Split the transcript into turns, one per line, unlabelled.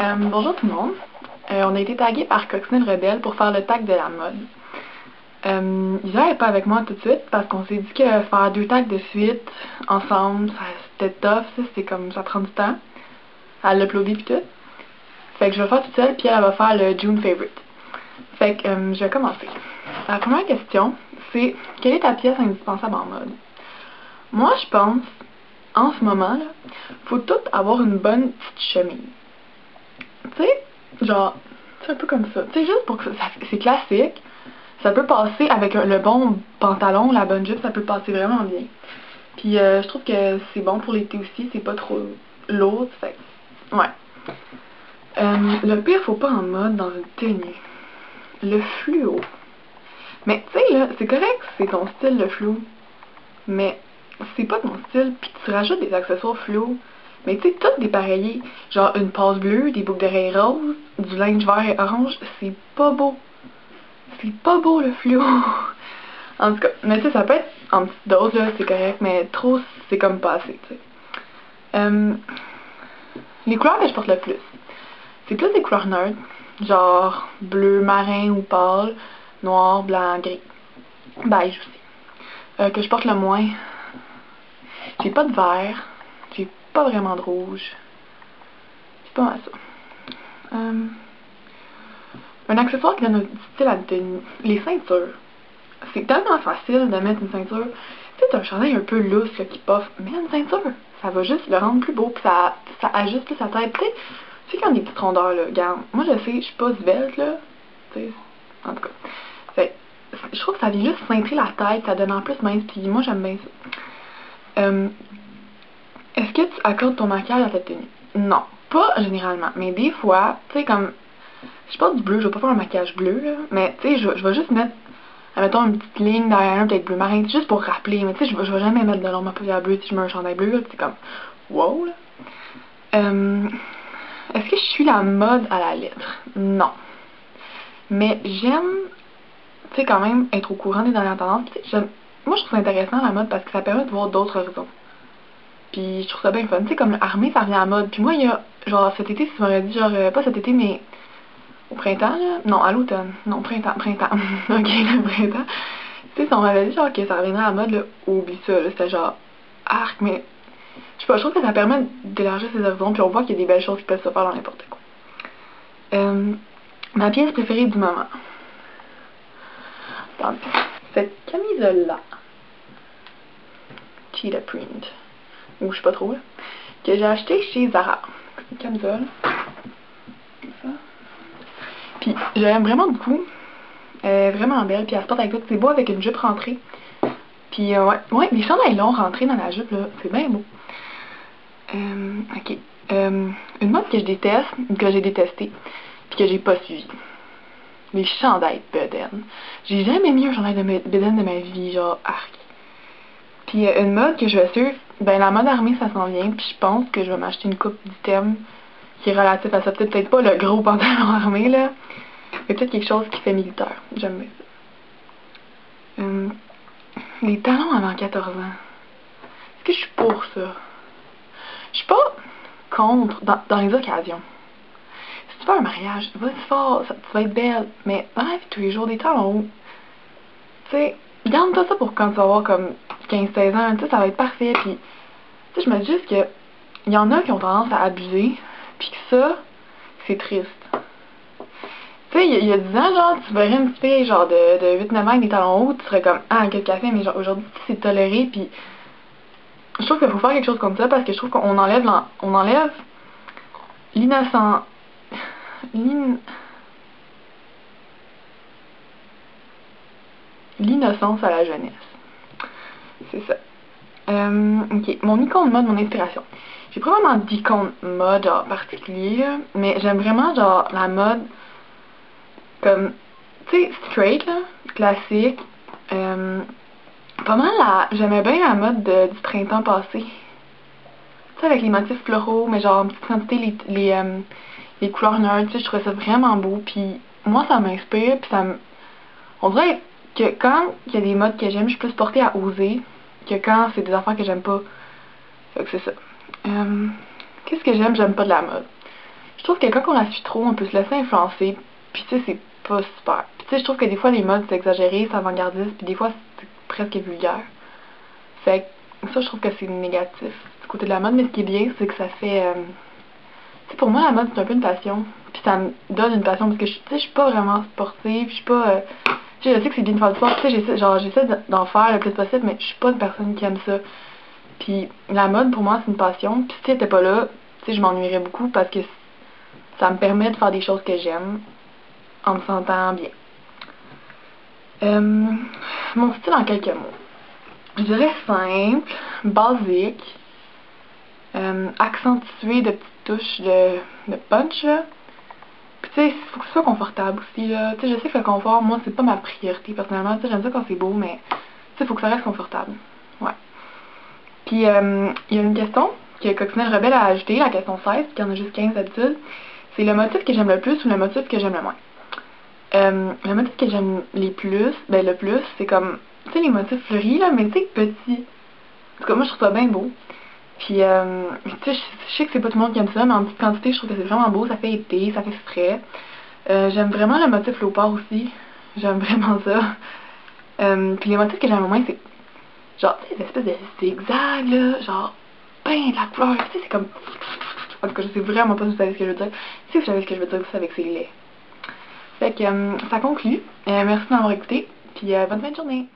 Bonjour tout le monde. On a été tagué par Coccinelle Rebelle pour faire le tag de la mode. Isa n'est pas avec moi tout de suite parce qu'on s'est dit que faire 2 tags de suite, ensemble, c'était tough, c'est comme ça prend du temps. Elle l'a uploadé pis tout. Fait que je vais le faire toute seule puis elle va faire le June Favorite. Fait que je vais commencer. La première question, c'est quelle est ta pièce indispensable en mode? Moi je pense, en ce moment là, faut tout avoir une bonne petite chemise. Tu sais, genre, c'est un peu comme ça. Tu sais, juste pour que c'est classique, ça peut passer avec le bon pantalon, la bonne jupe, ça peut passer vraiment bien. Puis je trouve que c'est bon pour l'été aussi, c'est pas trop lourd, fait ouais. Le pire, faut pas en mode dans une tenue. Le fluo. Mais tu sais, là, c'est correct, c'est ton style, le fluo. Mais c'est pas ton style, puis tu rajoutes des accessoires fluo. Mais tu sais, tout dépareillé. Genre une passe bleue, des boucles d'oreilles roses, du linge vert et orange, c'est pas beau. C'est pas beau le fluo. En tout cas, mais tu sais, ça peut être en petite dose, là, c'est correct, mais trop, c'est comme pas assez, tu sais. Les couleurs que je porte le plus, c'est plus des couleurs neutres, genre bleu marin ou pâle, noir, blanc, gris, beige aussi. Que je porte le moins, j'ai pas de vert, j'ai pas vraiment de rouge, c'est pas mal ça. Un accessoire qui donne un style à une tenue, les ceintures. C'est tellement facile de mettre une ceinture. Tu sais, t'as un chandail un peu lousse là, qui puff, mets une ceinture. Ça va juste le rendre plus beau, puis ça ajuste plus sa tête. Tu sais qu'il y a des petites rondeurs, là. Regarde, moi je sais, je suis pas svelte, là. Tu sais, en tout cas. Fait, je trouve que ça vient juste cintrer la tête, ça donne en plus mince, puis moi j'aime bien ça. Est-ce que tu accordes ton maquillage à ta tenue? Non, pas généralement, mais des fois, tu sais, comme, je porte du bleu, je vais pas faire un maquillage bleu, là, mais tu sais, je vais juste mettre mettons une petite ligne derrière, peut-être bleu marin, juste pour rappeler. Mais tu sais, je vais jamais mettre de l'ombre à paupières bleues si je mets un chandail bleu, là, c'est comme, wow, là. Est-ce que je suis la mode à la lettre? Non. Mais j'aime, tu sais, quand même être au courant des dernières tendances. Moi, je trouve ça intéressant la mode parce que ça permet de voir d'autres horizons. Puis je trouve ça bien fun. Tu sais, comme l'armée, ça revient à la mode. Puis moi, il y a, genre, cet été, si tu m'aurais dit, genre, pas cet été, mais au printemps, là? Non, à l'automne. Non, printemps. Ok, le printemps. Tu sais, si on m'avait dit genre que ça reviendrait à la mode, là, oublie ça, là, c'était genre arc, mais je sais pas, je trouve que ça permet d'élargir ses horizons, puis on voit qu'il y a des belles choses qui peuvent se faire dans n'importe quoi. Ma pièce préférée du moment. Attendez. Cette camisole-là, cheetah print, ou je sais pas trop, là, que j'ai acheté chez Zara. C'est une camisole. Ça. Puis, je l'aime vraiment beaucoup. Elle est vraiment belle, puis elle se porte avec tout. C'est beau avec une jupe rentrée. Puis, ouais, les chandails longs rentrés dans la jupe, là, c'est bien beau. Ok. Une mode que je déteste, que j'ai détestée, puis que j'ai pas suivi. Les chandails de bedaine. J'ai jamais mis un chandail de bedaine de ma vie, genre arc. Puis une mode que je vais suivre, ben la mode armée ça s'en vient, puis je pense que je vais m'acheter une coupe d'items qui est relatif à ça. Peut-être pas le gros pantalon armé, là, mais peut-être quelque chose qui fait militaire. J'aime bien ça. Les talons avant 14 ans. Est-ce que je suis pour ça? Je suis pas contre dans les occasions. Si tu fais un mariage, vas-y fort, tu vas être belle, mais dans la vie de tous les jours, des talons hauts, tu sais, garde-toi ça pour quand tu vas avoir comme 15-16 ans, tu sais, ça va être parfait, puis, tu sais, je me dis juste que, il y en a qui ont tendance à abuser, puis que ça, c'est triste. Tu sais, il y a 10 ans, genre, tu verrais une petite fille, genre, de 8-9 ans avec des talons hauts, tu serais comme, ah, qu'est-ce qu'elle fait, mais genre, aujourd'hui, c'est toléré, puis je trouve qu'il faut faire quelque chose comme ça, parce que je trouve qu'on enlève, on enlève l'innocent, l'innocence à la jeunesse. C'est ça. Ok, mon icône mode, mon inspiration. J'ai pas vraiment d'icône mode, genre, particulier, là, mais j'aime vraiment, genre, la mode comme, tu sais, straight, là, classique. Pas mal j'aimais bien la mode du printemps passé. Tu sais, avec les motifs floraux, mais genre, en petite quantité, les couleurs neutres, tu sais, je trouvais ça vraiment beau, puis moi, ça m'inspire, puis on dirait que quand il y a des modes que j'aime, je suis plus portée à oser que quand c'est des affaires que j'aime pas. Fait que c'est ça. Qu'est-ce que j'aime? J'aime pas de la mode. je trouve que quand on la suit trop, on peut se laisser influencer, puis tu sais, c'est pas super. Puis tu sais, je trouve que des fois, les modes, c'est exagéré, c'est avant-gardiste, puis des fois, c'est presque vulgaire. Fait que ça, je trouve que c'est négatif du côté de la mode, mais ce qui est bien, c'est que ça fait... tu sais, pour moi, la mode, c'est un peu une passion. Puis ça me donne une passion, parce que, tu sais, je suis pas vraiment sportive, je suis pas... tu sais, je sais que c'est bien de faire du sport, tu sais, j'essaie d'en faire le plus possible, mais je suis pas une personne qui aime ça. Puis la mode, pour moi, c'est une passion. Puis si elle était pas là, tu sais, je m'ennuierais beaucoup, parce que ça me permet de faire des choses que j'aime, en me sentant bien. Euh, Mon style en quelques mots. Je dirais simple, basique, accentué de petites touches de punch, là. Puis tu sais, il faut que ce soit confortable aussi, là. Tu sais, je sais que le confort, moi, c'est pas ma priorité, personnellement. Tu sais, j'aime ça quand c'est beau, mais tu sais, il faut que ça reste confortable. Ouais. Puis, il y a une question que Coccinelle Rebelle a ajoutée, la question 16, puis il y en a juste 15 d'habitude. C'est le motif que j'aime le plus ou le motif que j'aime le moins. Le motif que j'aime le plus, c'est comme, tu sais, les motifs fleuris, là, mais tu sais, petits. En tout cas, moi, je trouve ça bien beau. Puis, tu sais, je sais que c'est pas tout le monde qui aime ça, mais en petite quantité, je trouve que c'est vraiment beau. Ça fait été, ça fait frais. J'aime vraiment le motif léopard aussi. J'aime vraiment ça. Puis les motifs que j'aime le moins, c'est genre, tu sais, des espèces de zigzags, là, genre, ben de la couleur. Tu sais, c'est comme... En tout cas, je sais vraiment pas si vous savez ce que je veux dire. Si vous savez ce que je veux dire, vous savez que c'est laid. Fait que ça conclut. Merci de m'avoir écouté. Puis bonne fin de journée.